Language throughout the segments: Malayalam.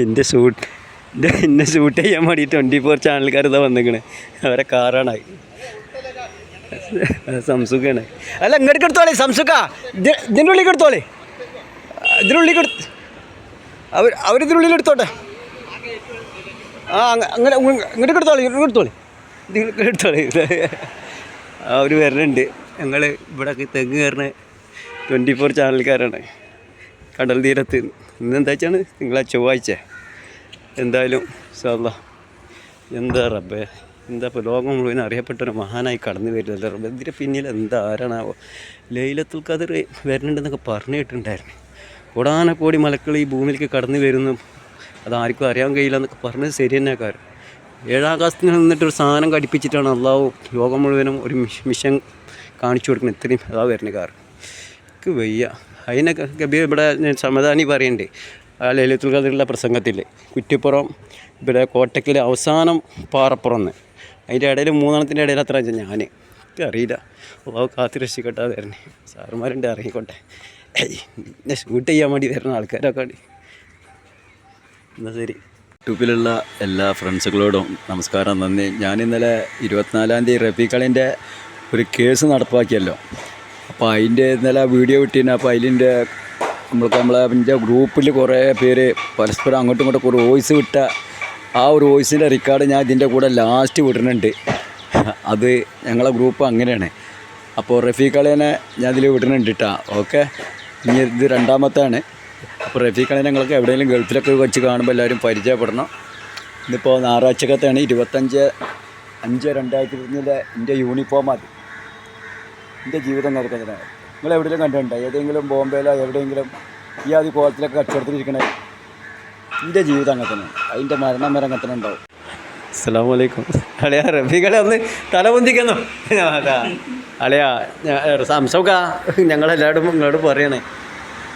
എന്നെ ഷൂട്ട് ചെയ്യാൻ വേണ്ടി 24 ചാനൽക്കാർ ഇതാ വന്നിക്കണേ. അവരെ കാറാണ് സംസുഖാണ്. അല്ല ഇങ്ങോട്ട് എടുത്തോളേ സംസുഖ, ഇതിൻ്റെ ഉള്ളിൽ എടുത്തോളേ, ഇതിനുള്ളിൽ അവരിതിനുള്ളിൽ എടുത്തോട്ടെ. അങ്ങനെ ഇങ്ങോട്ട് എടുത്തോളേ അവർ വരുന്നുണ്ട്. ഞങ്ങൾ ഇവിടെ തെങ്ങ് കയറുന്ന 24 ചാനൽക്കാരാണ് കടൽ തീരത്ത്. ഇന്നെന്താ വെച്ചാണ് ചൊവ്വാഴ്ച. എന്തായാലും ഇൻഷാ എന്താ റബ്ബേ, എന്താ ഇപ്പോൾ ലോകം മുഴുവൻ അറിയപ്പെട്ടൊരു മഹാനായി കടന്നു വരുന്നത് റബ്ബേ. ഇതിൻ്റെ പിന്നിൽ എന്താ ആരാണാവോ. ലൈലത്തുൽ ഖദർ വരുന്നുണ്ടെന്നൊക്കെ പറഞ്ഞു കേട്ടിട്ടുണ്ടായിരുന്നു. കോടാനക്കോടി മലക്കൾ ഈ ഭൂമിയിലേക്ക് കടന്നു വരുന്നു, അതാർക്കും അറിയാൻ കഴിയില്ല എന്നൊക്കെ പറഞ്ഞത് ശരി തന്നെ. കാര്യം 7ാം ആകാശത്തിൽ നിന്നിട്ടൊരു സാധനം ഘടിപ്പിച്ചിട്ടാണ് അള്ളാഹു ലോകം മുഴുവനും ഒരു മിഷൻ കാണിച്ചു കൊടുക്കുന്നത്. ഇത്രയും അതാ വരുന്ന കാരണം എനിക്ക് വയ്യ. അതിനെ ഗബീർ ഇവിടെ സമദാനി പറയുന്നുണ്ട് ആ ലൈലത്തുൽ ഖദറിലെ പ്രസംഗത്തിൽ. കുറ്റിപ്പുറം ഇവിടെ കോട്ടയ്ക്കിൽ അവസാനം പാറപ്പുറന്ന്, അതിൻ്റെ ഇടയിൽ 3 ഇടയിൽ അത്ര ഞാൻ എനിക്കറിയില്ല. അള്ളാഹു കാത്തി രക്ഷിക്കട്ടെ. വരണേ സാറുമാരുണ്ട്, ഇറങ്ങിക്കോട്ടെ. എന്നെ ഷൂട്ട് ചെയ്യാൻ വേണ്ടി വരുന്ന ആൾക്കാരൊക്കെ ഉണ്ട്. എന്നാൽ ശരി. യൂട്യൂബിലുള്ള എല്ലാ ഫ്രണ്ട്സുകളോടും നമസ്കാരം, നന്ദി. ഞാൻ ഇന്നലെ 24-ാം തീയതി റഫീഖളിൻ്റെ ഒരു കേസ് നടപ്പാക്കിയല്ലോ. അപ്പോൾ അതിൻ്റെ ഇന്നലെ വീഡിയോ കിട്ടിയിരുന്നു. അപ്പോൾ അതിൻ്റെ നമ്മളെ ഗ്രൂപ്പിൽ കുറേ പേര് പരസ്പരം അങ്ങോട്ടും ഇങ്ങോട്ടും ഒരു വോയിസ് വിട്ട ആ ഒരു വോയിസിൻ്റെ റെക്കോർഡ് ഞാൻ ഇതിൻ്റെ കൂടെ ലാസ്റ്റ് വിടുന്നുണ്ട്. അത് ഞങ്ങളെ ഗ്രൂപ്പ് അങ്ങനെയാണ്. അപ്പോൾ റഫീഖളിനെ ഞാൻ ഇതിൽ വിടുന്നുണ്ട് കേട്ടോ. ഓക്കെ, ഇനി ഇത് 2ാമത്താണ്. അപ്പോൾ റഫീഖളിനെ ഞങ്ങൾക്ക് എവിടെയെങ്കിലും ഗൾഫിലൊക്കെ വെച്ച് കാണുമ്പോൾ എല്ലാവരും പരിചയപ്പെടണം. ഇതിപ്പോൾ ഞായറാഴ്ചക്കത്താണ് 25/5/2001 എൻ്റെ യൂണിഫോം. അത് എൻ്റെ ജീവിതം നടക്കുന്നതാണ്. നിങ്ങൾ എവിടെയെങ്കിലും കണ്ടിട്ടുണ്ടോ? ഏതെങ്കിലും ബോംബെയിലോ എവിടെയെങ്കിലും ഈ ആദ്യ കോലത്തിലൊക്കെ കച്ചവടത്തിലിരിക്കണേ. എൻ്റെ ജീവിതം അങ്ങനെ തന്നെ, അതിൻ്റെ മരണം വരെ അങ്ങനെ തന്നെ ഉണ്ടാവും. അസ്സലാമു അലൈക്കും. അളിയാ റഫീഖളെ ഒന്ന് തലപൊന്തിക്കുന്നു. അളിയാ സംസൗക, ഞങ്ങളെല്ലാവരും നിങ്ങളോട് പറയണേ,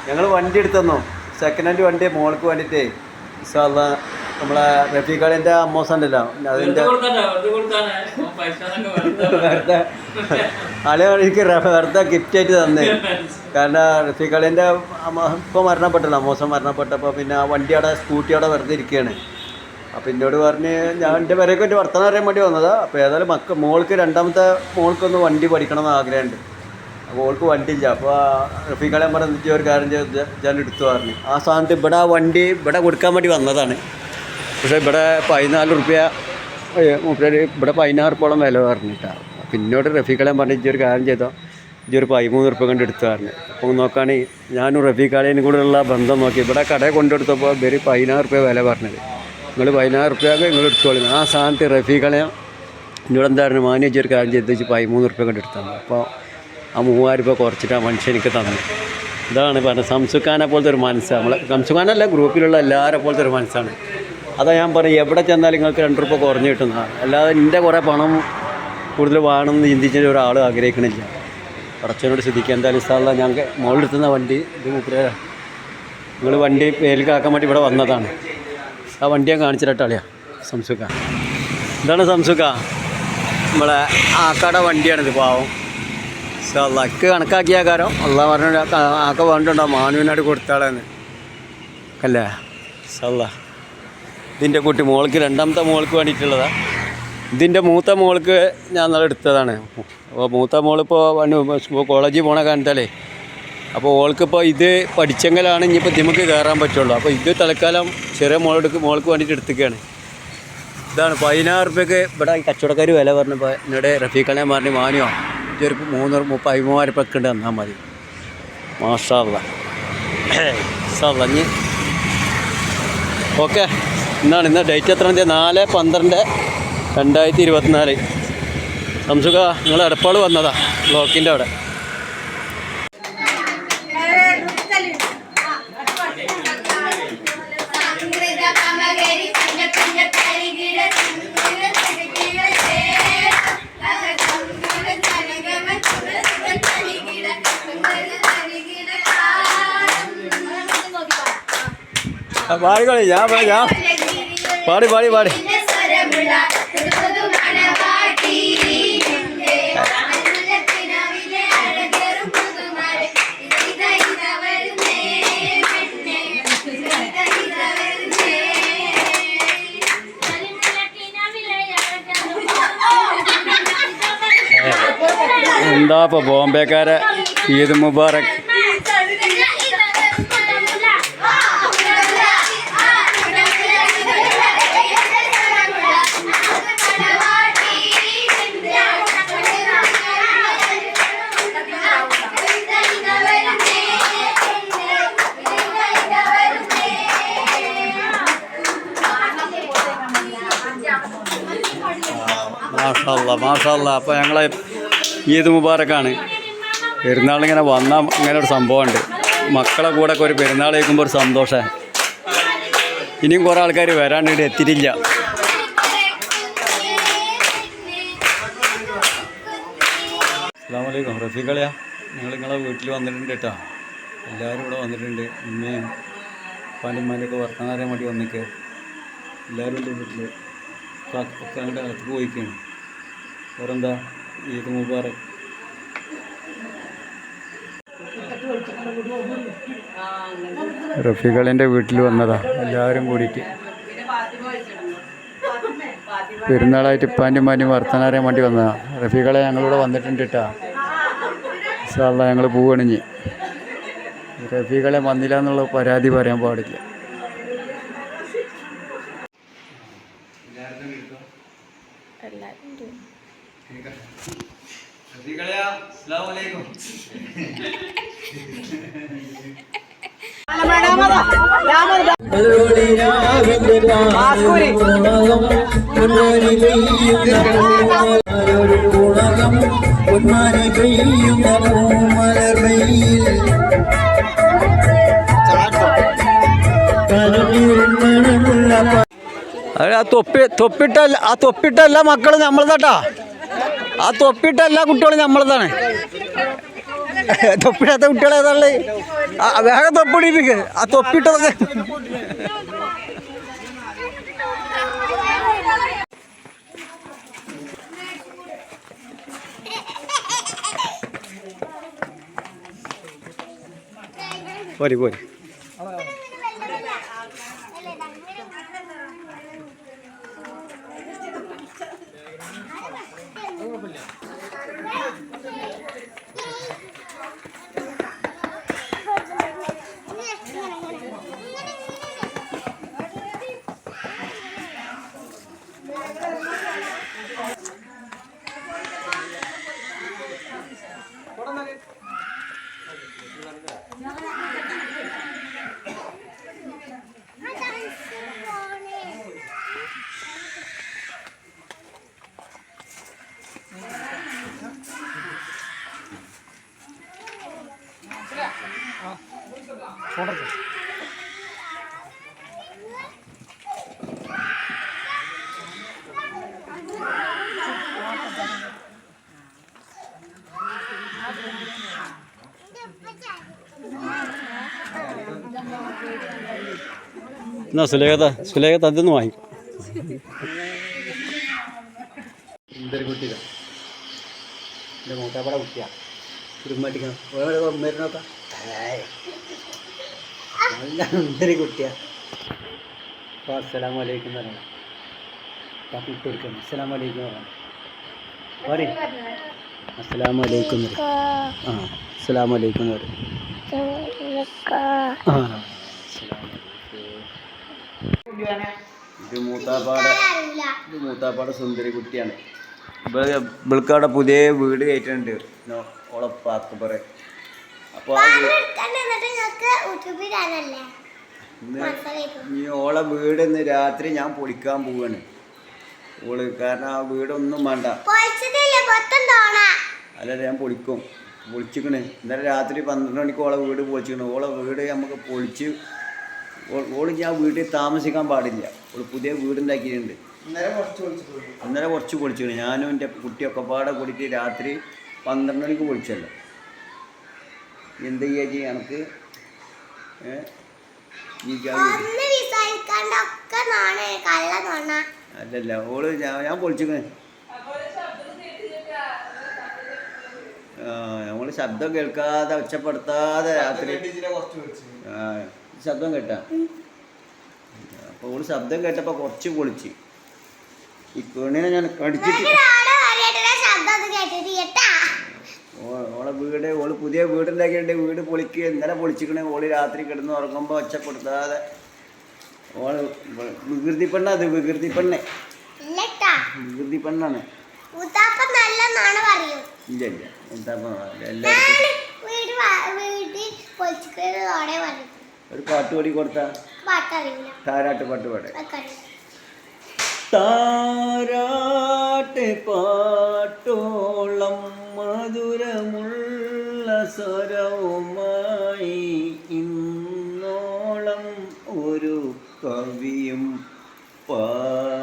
ഞങ്ങൾ വണ്ടി എടുത്തന്നോ, സെക്കൻഡ് ഹാൻഡ് വണ്ടി മോൾക്ക് വേണ്ടിയിട്ടേ. ഇൻഷാ അല്ലാഹ് നമ്മളെ റഫീഖളിൻ്റെ അമ്മോസുണ്ടല്ലോ, അതിൻ്റെ വെറുതെ ആളെ എനിക്ക് വെറുതെ ഗിഫ്റ്റായിട്ട് തന്നെ. കാരണം റഫീഖളിൻ്റെ ഇപ്പോൾ മരണപ്പെട്ടല്ലോ, അമ്മോസം മരണപ്പെട്ടപ്പോൾ പിന്നെ ആ വണ്ടി അവിടെ സ്കൂട്ടി അവിടെ വെറുതെ ഇരിക്കുകയാണ്. അപ്പോൾ എന്നോട് പറഞ്ഞ് ഞാൻ എൻ്റെ പേരൊക്കെ ഒരു വർത്തമാനം അറിയാൻ വേണ്ടി വന്നതാണ്. അപ്പോൾ ഏതായാലും മോൾക്ക് 2ാമത്തെ മോൾക്കൊന്ന് വണ്ടി പഠിക്കണം എന്ന് ആഗ്രഹമുണ്ട്. അപ്പോൾ ഓൾക്ക് വണ്ടിയില്ല. അപ്പോൾ റഫീഖളെ പറഞ്ഞിട്ട് ഒരു കാര്യം ഞാൻ എടുത്തു പറഞ്ഞു. ആ സ്ഥാനത്ത് ഇവിടെ ആ വണ്ടി ഇവിടെ കൊടുക്കാൻ വേണ്ടി വന്നതാണ്. പക്ഷേ ഇവിടെ 14 റുപ്യ മൂപ്പര് ഇവിടെ 16 റുപ്യോളം വില പറഞ്ഞിട്ടാണ്. പിന്നോട് റഫീഖളെ പറഞ്ഞിട്ട് ഒരു കാര്യം ചെയ്തോ, ഒരു 13 റുപ്യ കൊണ്ട് എടുത്തു പറഞ്ഞു. അപ്പോൾ നോക്കുകയാണെങ്കിൽ ഞാനും റഫീഖളേനും കൂടെ ഉള്ള ബന്ധം നോക്കി ഇവിടെ കടയിൽ കൊണ്ടെടുത്തപ്പോൾ ഇവർ 16 റുപ്യ വില പറഞ്ഞത്. നിങ്ങൾ 16 റുപ്യക്ക് നിങ്ങൾ എടുത്തോളൂ. ആ സ്ഥാനത്ത് റഫീഖളെ എന്നോട് എന്തായിരുന്നു, മാനേജ് ഒരു കാര്യം ചെയ്ത് 13 റുപ്യ കൊണ്ട് എടുത്തു. അപ്പോൾ ആ 3000 റുപ്യ കുറച്ചിട്ട് ആ മനുഷ്യൻ എനിക്ക് തന്നു. ഇതാണ് പറഞ്ഞത്, സംസുഖാനെ പോലത്തെ ഒരു മനസ്സാണ്. നമ്മളെ സംസുഖാനല്ല, ഗ്രൂപ്പിലുള്ള എല്ലാവരെ പോലത്തെ ഒരു മനസ്സാണ്. അതാ ഞാൻ പറയും, എവിടെ ചെന്നാലും നിങ്ങൾക്ക് 2 റുപ്യ കുറഞ്ഞ് കിട്ടുന്നതാണ്. അല്ലാതെ എൻ്റെ കുറേ പണം കൂടുതൽ വേണമെന്ന് ചിന്തിച്ചിട്ട് ഒരാൾ ആഗ്രഹിക്കണില്ല. പടച്ചവനോട് ശ്രദ്ധിക്കുക. എന്തായാലും സാറില്ല, ഞങ്ങൾക്ക് മുകളിലെത്തുന്ന വണ്ടി ഇത് മൂപ്പര് നിങ്ങൾ വണ്ടി പേരിലേക്കാക്കാൻ വേണ്ടി ഇവിടെ വന്നതാണ്. ആ വണ്ടി ഞാൻ കാണിച്ചിട്ടാളിയാ സംസുഖ. ഇതാണ് സംസുഖ, നമ്മളെ ആക്കാടെ വണ്ടിയാണിത്. പാവം അക്ക് കണക്കാക്കിയ കാരം അള്ളാഹ് പറഞ്ഞ ആക്ക പറഞ്ഞിട്ടുണ്ടോ മാനുവിനായിട്ട് കൊടുത്താളെന്ന് അല്ലേ. സല്ല ഇതിൻ്റെ കുട്ടി മോൾക്ക് 2ാമത്തെ മോൾക്ക് വേണ്ടിയിട്ടുള്ളതാണ്. ഇതിൻ്റെ മൂത്ത മോൾക്ക് ഞാൻ നല്ല എടുത്തതാണ്. അപ്പോൾ മൂത്ത മോളിപ്പോൾ കോളേജിൽ പോണ കാണിച്ചാലേ, അപ്പോൾ ഓൾക്കിപ്പോൾ ഇത് പഠിച്ചെങ്കിലാണ് ഇനിയിപ്പോൾ നമുക്ക് കയറാൻ പറ്റുള്ളൂ. അപ്പോൾ ഇത് തൽക്കാലം ചെറിയ മോൾക്ക് വേണ്ടിയിട്ട് എടുത്തിക്കുകയാണ്. ഇതാണ് 16 റുപ്യക്ക് ഇവിടെ കച്ചവടക്കാർ വില പറഞ്ഞപ്പോൾ എന്നോട് റഫീഖളെ പറഞ്ഞ് മാനിയോ ഒരു 13,000 റുപ്യൊക്കെ ഉണ്ട് തന്നാൽ മതി. മാഷാ അല്ലാഹ്. ഇനി ഓക്കെ. ഇന്നാണ് ഇന്ന് ഡേറ്റ് എത്ര? 4/12/2024. സംസുഖ നിങ്ങൾ എടപ്പാൾ വന്നതാ ബ്ലോക്കിൻ്റെ അവിടെ. പാടിക്കോളി, ഞാൻ പാടി പാടി പാടി. അപ്പോൾ ബോംബെക്കാരെ ഈദ് മുബാറക്. മാഷാ അല്ലാ. അപ്പോൾ ഞങ്ങൾ ഈദ് മുബാറക്കാണ്. പെരുന്നാളിങ്ങനെ വന്നാൽ ഇങ്ങനെ ഒരു സംഭവമുണ്ട്. മക്കളെ കൂടെ ഒക്കെ ഒരു പെരുന്നാൾ കഴിക്കുമ്പോൾ ഒരു സന്തോഷമാണ്. ഇനിയും കുറേ ആൾക്കാർ വരാണ്ട് ഇവിടെ എത്തിയിട്ടില്ല. അസ്സലാമു അലൈക്കും. റഫീഖളിയാ, ഞങ്ങൾ നിങ്ങളെ വീട്ടിൽ വന്നിട്ടുണ്ട് കേട്ടോ. എല്ലാവരും ഇവിടെ വന്നിട്ടുണ്ട്. ഉമ്മയും ഉപ്പാൻ്റെമ്മാൻ്റെയൊക്കെ വർത്തമാനം അറിയാൻ വേണ്ടി വന്നിക്കുക. എല്ലാവരും ഉണ്ട് വീട്ടിൽ. ഒക്കെ അങ്ങോട്ട് അകത്ത് പോയിക്കാണ്. വേറെന്താ, ഈദ് മുബാറക്. റഫീഖളിൻ്റെ വീട്ടിൽ വന്നതാ എല്ലാവരും കൂടിയിട്ട്. പെരുന്നാളായിട്ട് ഉപ്പാൻ്റെമ്മാൻ്റെയും വർത്തമാനം അറിയാൻ വേണ്ടി വന്നതാണ്. റഫീഖളെ ഞങ്ങളിവിടെ വന്നിട്ടുണ്ട് കേട്ടോ. ഇൻഷാ അല്ലാഹ് ഞങ്ങൾ പോവുകയാണിഞ്ഞ്. റഫീഖളെ വന്നില്ല എന്നുള്ള പരാതി പറയാൻ പാടില്ല. തൊപ്പിട്ട എല്ലാ മക്കളും നമ്മളതാട്ടാ. ആ തൊപ്പിട്ട എല്ലാ കുട്ടികളും നമ്മളതാണ്. തൊപ്പിടാത്ത കുട്ടികളെ ഏതാള് വേഗം തൊപ്പിടിപ്പിക്ക്. ആ തൊപ്പിട്ടതൊക്കെ പോരി പോരി. എന്നാ സുലേഖത്ത് അതൊന്ന് വാങ്ങിക്കും. എന്തൊരു കുട്ടിയാ, എൻ്റെ മൂത്താപ്പട കുട്ടിയാ. കുടുംബമായിട്ടിരിക്കണം നോക്കാം. നല്ല എന്തൊരു കുട്ടിയാ. അപ്പോൾ അസ്സലാമു അലൈക്കും എന്ന് പറയണം. ഇട്ട് കൊടുക്കണം. അസ്സലാമു അലൈക്കും പറയണം. പറയും അസ്സലാമു അലൈക്കും എന്ന് പറയും. ആ അസ്സലാമു അലൈക്കും എന്ന് പറയും. ആ ഇത് മൂത്താപ്പാടെ സുന്ദരി കുട്ടിയാണ്. ഇവൾക്കവിടെ പുതിയ വീട് കയറ്റുന്നുണ്ട് ഓളപ്പാക്ക് പറ. അപ്പോൾ ഇനി ഓളെ വീട് ഇന്ന് രാത്രി ഞാൻ പൊളിക്കാൻ പോവാണ്. ഓള് കാരണം ആ വീടൊന്നും വേണ്ട. അല്ല ഞാൻ പൊളിച്ചിക്കണ്. ഇന്നലെ രാത്രി 12 മണിക്ക് ഓളെ വീട് പൊളിച്ചിക്കണ്. ഓളെ വീട് നമുക്ക് പൊളിച്ച് ഓള് ഞാൻ വീട്ടിൽ താമസിക്കാൻ പാടില്ല. ഓള് പുതിയ വീടുണ്ടാക്കിയിട്ടുണ്ട്. ഇന്നലെ കുറച്ച് പൊളിച്ചിക്കണ്. ഞാനും എൻ്റെ കുട്ടിയൊക്കെ പാടെ കൂടിയിട്ട് രാത്രി 12 മണിക്ക് പൊളിച്ചല്ലോ. എന്ത് ചെയ്യാ ചെയ്യ എനിക്ക് അല്ലല്ല ഓള് ഞാൻ പൊളിച്ചിക്കണ്. നമ്മള് ശബ്ദം കേൾക്കാതെ ഒച്ചപ്പെടുത്താതെ രാത്രി ശബ്ദം കേട്ടാ. അപ്പോൾ ഓള് ശബ്ദം കേട്ടപ്പോൾ കുറച്ച് പൊളിച്ച്. ഈ പെണ്ണിനെ ഞാൻ കടിച്ചിട്ട് ഓളെ വീട് ഓള് പുതിയ വീടുണ്ടാക്കിയിട്ട് വീട് പൊളിക്കുക ഇന്നലെ പൊളിച്ചിക്കണേ. ഓള് രാത്രി കിടന്ന് ഉറങ്ങുമ്പോൾ ഒച്ചപ്പെടുത്താതെ ഓള് വികൃതി പെണ്ണ. അത് വികൃതി പെണ്ണെ, വികൃതി പെണ്ണാണ്. ഇല്ല ഇല്ല ഒരു പാട്ട് പാടി കൊടുത്താ താരാട്ട് പാട്ട് പാടെ. താരാട്ട് പാട്ടോളം മധുരമുള്ള സ്വരവുമായി ഇന്നോളം ഒരു കവിയും പാടിയിട്ടില്ല.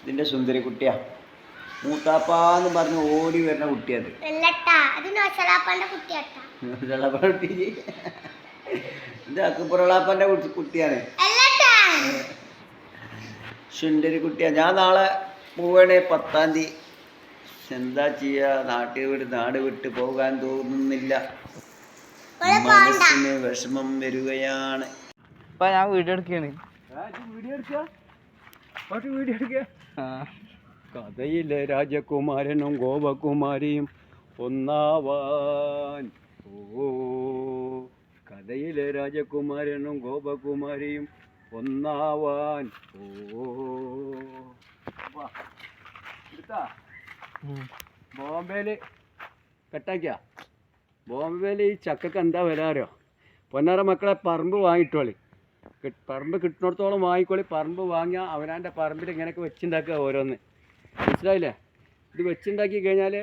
ഇതിൻ്റെ സുന്ദരി കുട്ടിയാ, മൂത്താപ്പാന്ന് പറഞ്ഞ് ഓടി വരുന്ന കുട്ടിയത്. ഇത് അക്കുപ്പുറളാപ്പൻ്റെ കുട്ടിയാണ്, സുന്ദരി കുട്ടിയാ. ഞാൻ നാളെ പോവുകയാണെ 10-ാം തീയതി. എന്താ ചെയ്യുക, നാട് വിട്ട് പോകാൻ തോന്നുന്നില്ല. മനസ്സിന് വിഷമം വരികയാണ്. ഇപ്പൊ ഞാൻ വീഡിയോ എടുക്കുകയാണ്. കഥയിലെ രാജകുമാരനും ഗോപകുമാരിയും ഒന്നാവാൻ. ഓ കഥയിലെ രാജകുമാരനും ഗോപകുമാരിയും ഒന്നാവാൻ. ഓ ബോംബെയില് കട്ടാക്കിയ ബോംബെയിൽ ഈ ചക്കക്ക് എന്താ വരാറോ? പൊന്നാറ മക്കളെ പറമ്പ് വാങ്ങിട്ടോളി. പറമ്പ് കിട്ടുന്നിടത്തോളം വാങ്ങിക്കോളി. പറമ്പ് വാങ്ങിയാൽ അവനാൻ്റെ പറമ്പിൽ ഇങ്ങനെയൊക്കെ വെച്ചുണ്ടാക്കുക ഓരോന്ന്. മനസ്സിലായില്ലേ? ഇത് വെച്ചുണ്ടാക്കി കഴിഞ്ഞാൽ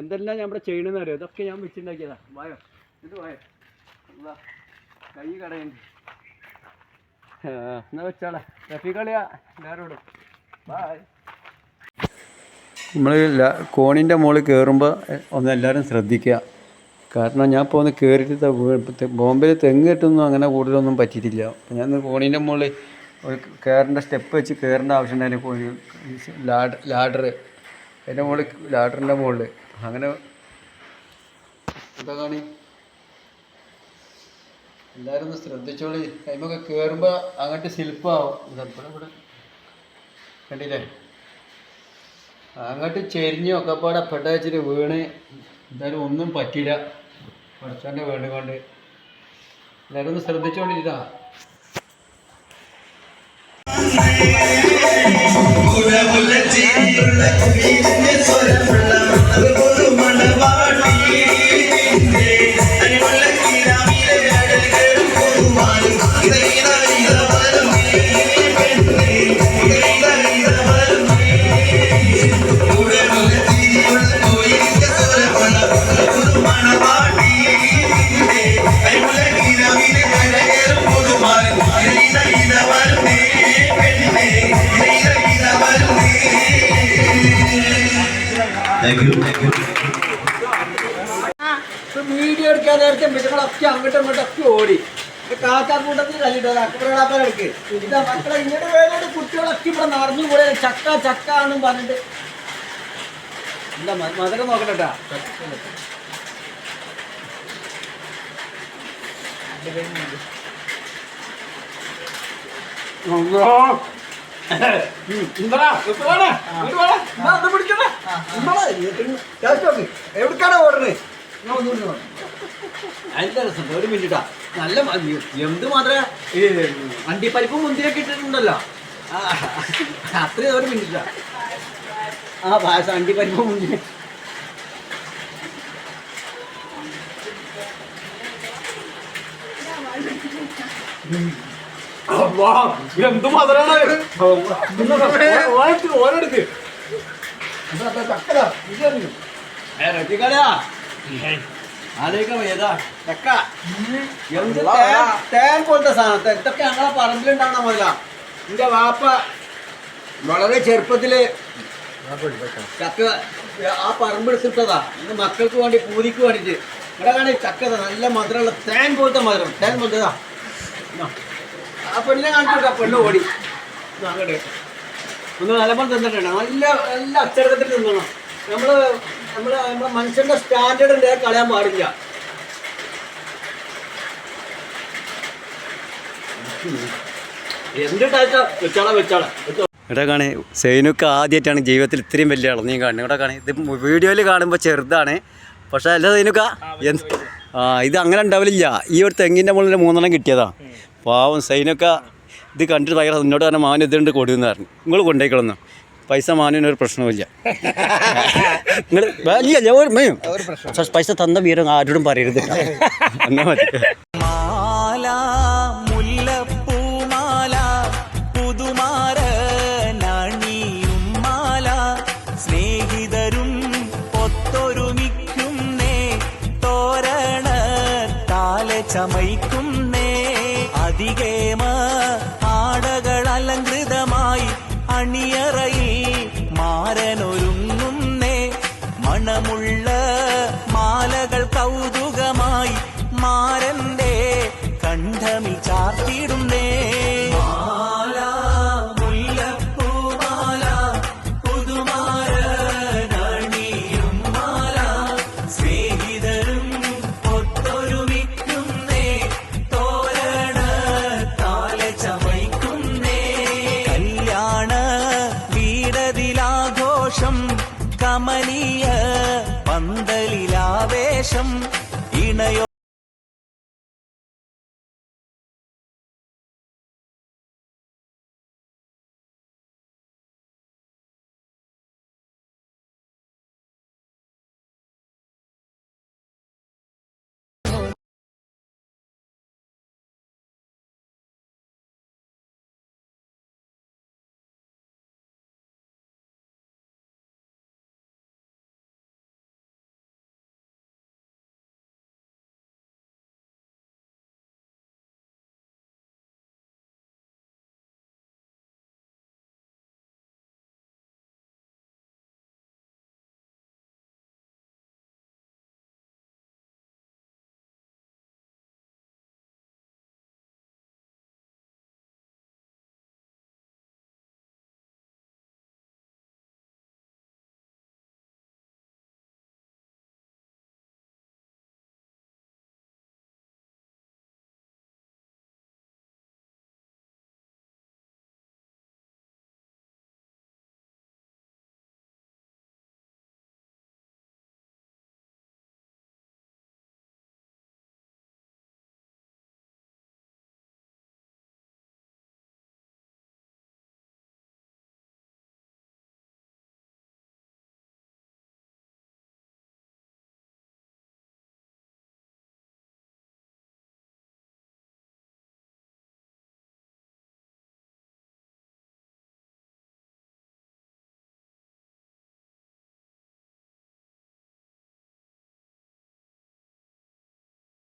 എന്തെല്ലാം ഞാൻ ഇവിടെ ചെയ്യണമെന്ന് അറിയോ? ഇതൊക്കെ ഞാൻ വെച്ചുണ്ടാക്കിയതാ. വായോ ഇത് വായോ, കൈ കടയുണ്ട്. എന്നാ വെച്ചാളെ റഫീഖളിയാ എല്ലാവരോടും ബായ്. നമ്മൾ കോണിൻ്റെ മുകളിൽ കയറുമ്പോൾ ഒന്ന് എല്ലാവരും ശ്രദ്ധിക്കുക. കാരണം ഞാൻ ഇപ്പോൾ ഒന്ന് കയറിയിട്ട് ബോംബെയിൽ തെങ്ങ് കെട്ടൊന്നും അങ്ങനെ കൂടുതലൊന്നും പറ്റിയിട്ടില്ല. അപ്പോൾ ഞാൻ കോണീൻ്റെ മുകളിൽ ഒരു കയറേണ്ട സ്റ്റെപ്പ് വെച്ച് കയറേണ്ട ആവശ്യം ഉണ്ടായിരുന്നു. ലാഡർ അതിൻ്റെ മുകളിൽ, ലാഡറിൻ്റെ മുകളിൽ അങ്ങനെ എന്താ കാണി. എല്ലാവരും ഒന്ന് ശ്രദ്ധിച്ചോളി. കൈമൊക്കെ കയറുമ്പോൾ അങ്ങോട്ട് സ്ലിപ്പാവും. ഇവിടെ കണ്ടില്ലേ, അങ്ങോട്ട് ചെരിഞ്ഞും ഒക്കെ പാടെ പെട്ടച്ചിട്ട് വീണ് എന്തായാലും ഒന്നും പറ്റില്ല. പഠിച്ചോൻ്റെ വീട് കൊണ്ട് എല്ലാവരും ഒന്ന് ശ്രദ്ധിച്ചോണ്ടിരിക്കാ. വീഡിയോ എടുക്കാൻ നേരത്തെ മൃഗങ്ങളൊക്കെ അങ്ങോട്ടും ഇങ്ങോട്ടൊക്കെ ഓടി. കാക്കാക്കൂട്ടത്തിൽ കല്ലിട്ടോ അക്കുറപ്പാൻ എടുക്ക്. ഇതാ മക്കളെ ഇങ്ങോട്ട് വേറെ കുട്ടികളൊക്കെ ഇവിടെ നടന്നു കൂടെ ചക്ക ചക്ക ആണെന്നും പറഞ്ഞിട്ട്. എന്താ മധുരം നോക്കട്ടെട്ടാ. എവിടേക്കാണ് ഓടുന്നത്? അതിന്റെ രസം ഒരു മിനിറ്റാ. നല്ല എന്ത് മാത്രമേ ഈ അണ്ടിപ്പരിപ്പും മുന്തിരിയൊക്കെ ഇട്ടിട്ടുണ്ടല്ലോ, അത്രയും ഒരു മിനിറ്റാ. ആ പായസം അണ്ടിപ്പരിപ്പും മുന്തിരി. എന്ത് മധുരാണ് ഓരോടുക്ക്. തേൻ പോലത്തെ സാധനത്തെ ഇതൊക്കെ ഞങ്ങളെ പറമ്പിലുണ്ടാവണ മുതല. എന്റെ വാപ്പ വളരെ ചെറുപ്പത്തില് ചക്ക ആ പറമ്പെടുത്തിട്ടതാ. എന്റെ മക്കൾക്ക് വേണ്ടി പൂതിക്ക് വേണ്ടിട്ട്. ഇവിടെ കാണി ചക്ക നല്ല മധുരമുള്ള തേൻ പോലത്തെ മധുരം, തേൻ പോലത്തേതാ. ആ പെണ്ണിനെ കാണിച്ചിട്ടാ പെണ്ണ് ഓടി. അങ്ങോട്ട് ഒന്ന് നല്ലപോലെ തിന്നിട്ടുണ്ട്. നല്ല നല്ല അച്ചടക്കത്തിൽ തിന്നണം. നമ്മളെ മനുഷ്യന്റെ സ്റ്റാൻഡേർഡിന്റെ കളയാൻ പാടില്ല. എന്ത് ടൈറ്റാ വെച്ചാളെ വെച്ചോ. ഇവിടെ കാണേ സൈനുക്ക് ആദ്യമായിട്ടാണ് ജീവിതത്തിൽ ഇത്രയും വലിയ ഇളനീ കാണുന്നത്. ഇവിടെ കാണേ ഇത് വീഡിയോയിൽ കാണുമ്പോൾ ചെറുതാണ്, പക്ഷേ അല്ല സൈനുക്ക ഇത് അങ്ങനെ ഉണ്ടാവില്ല. ഈ ഒരു തെങ്ങിൻ്റെ മുകളിൽ 3 കിട്ടിയതാ. പാവം സൈനുക്ക ഇത് കണ്ടിട്ട് ഭയങ്കര എന്നോട് പറഞ്ഞാൽ മാവൻ ഇതുണ്ട് കൊടുന്ന് പറഞ്ഞു. നിങ്ങൾ കൊണ്ടുപോയിക്കളൊന്നും പൈസ മാനിനൊരു പ്രശ്നവുമില്ല. നിങ്ങൾ വലിയ പൈസ തന്ന വീരം ആരോടും പറയരുത് എന്നാ മതി. മാല മുല്ലപ്പൂമാല പുതുമാര നണിയും മാല സ്നേഹിതരും ഒത്തൊരുമിക്കുന്നേ തോരണ താലെ ചമയ്ക്കുന്നേ അധികേമ ആടകൾ അലങ്കൃതമായി അണിയറയിൽ മാരനൊരുങ്ങുന്നേ മണമുള്ള മാലകൾ കൗതുകമായി മാരന്റെ കണ്ഠമിൽ ചാർത്തിടുന്നേ. മാല മുല്ലപ്പൂമാല പുതുമാര നണിയും മാല സ്നേഹിതരും ഒത്തൊരുമിക്കുന്നേ തോരണ താലെ ചമയ്ക്കുന്നേ കല്യാണ വീടതിലാഘോഷം കമനീയ പന്തലിലാവേശം ഇണയോ